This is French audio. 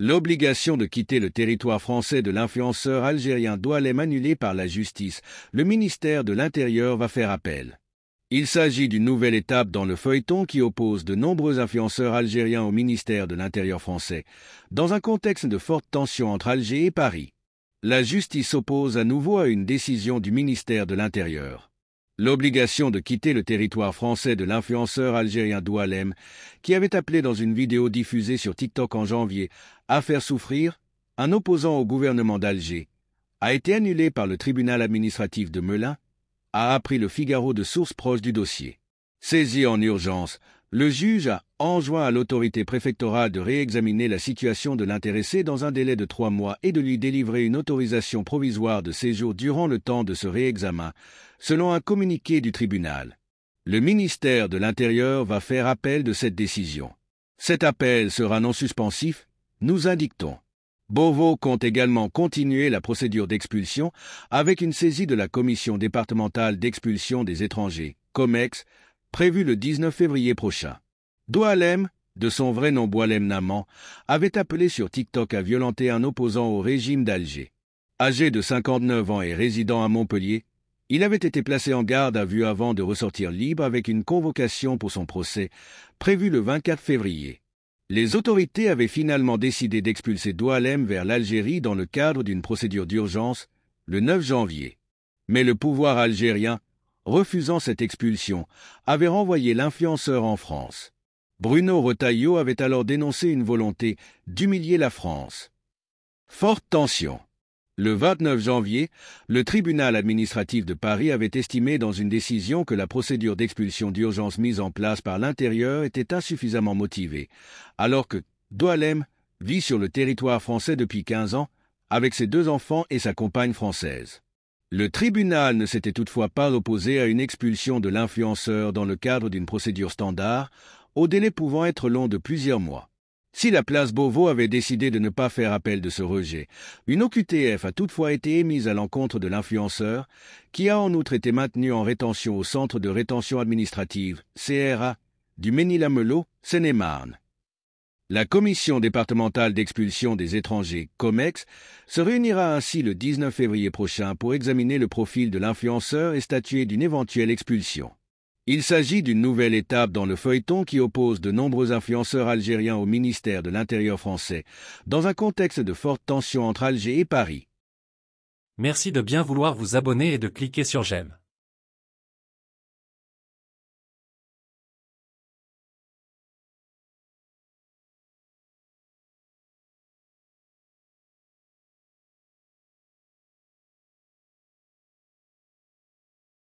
L'obligation de quitter le territoire français de l'influenceur algérien Doualem annulée par la justice, le ministère de l'Intérieur va faire appel. Il s'agit d'une nouvelle étape dans le feuilleton qui oppose de nombreux influenceurs algériens au ministère de l'Intérieur français, dans un contexte de forte tension entre Alger et Paris. La justice s'oppose à nouveau à une décision du ministère de l'Intérieur. L'obligation de quitter le territoire français de l'influenceur algérien Doualem, qui avait appelé dans une vidéo diffusée sur TikTok en janvier à faire souffrir un opposant au gouvernement d'Alger, a été annulée par le tribunal administratif de Melun, a appris le Figaro de sources proches du dossier. Saisi en urgence, le juge a enjoint à l'autorité préfectorale de réexaminer la situation de l'intéressé dans un délai de 3 mois et de lui délivrer une autorisation provisoire de séjour durant le temps de ce réexamen, selon un communiqué du tribunal. Le ministère de l'Intérieur va faire appel de cette décision. Cet appel sera non suspensif, nous indique-t-on. Beauvau compte également continuer la procédure d'expulsion avec une saisie de la Commission départementale d'expulsion des étrangers, COMEX, prévue le 19 février prochain. Doualem, de son vrai nom Boualem Naman, avait appelé sur TikTok à violenter un opposant au régime d'Alger. Âgé de 59 ans et résidant à Montpellier, il avait été placé en garde à vue avant de ressortir libre avec une convocation pour son procès, prévue le 24 février. Les autorités avaient finalement décidé d'expulser Doualem vers l'Algérie dans le cadre d'une procédure d'urgence, le 9 janvier. Mais le pouvoir algérien, refusant cette expulsion, avait renvoyé l'influenceur en France. Bruno Retailleau avait alors dénoncé une volonté d'humilier la France. Forte tension. Le 29 janvier, le tribunal administratif de Paris avait estimé dans une décision que la procédure d'expulsion d'urgence mise en place par l'Intérieur était insuffisamment motivée, alors que Doualem vit sur le territoire français depuis 15 ans, avec ses 2 enfants et sa compagne française. Le tribunal ne s'était toutefois pas opposé à une expulsion de l'influenceur dans le cadre d'une procédure standard, au délai pouvant être long de plusieurs mois. Si la place Beauvau avait décidé de ne pas faire appel de ce rejet, une OQTF a toutefois été émise à l'encontre de l'influenceur, qui a en outre été maintenu en rétention au centre de rétention administrative, CRA, du Mesnil-Amelot, Seine-et-Marne. La commission départementale d'expulsion des étrangers, COMEX, se réunira ainsi le 19 février prochain pour examiner le profil de l'influenceur et statuer d'une éventuelle expulsion. Il s'agit d'une nouvelle étape dans le feuilleton qui oppose de nombreux influenceurs algériens au ministère de l'Intérieur français, dans un contexte de forte tension entre Alger et Paris. Merci de bien vouloir vous abonner et de cliquer sur j'aime.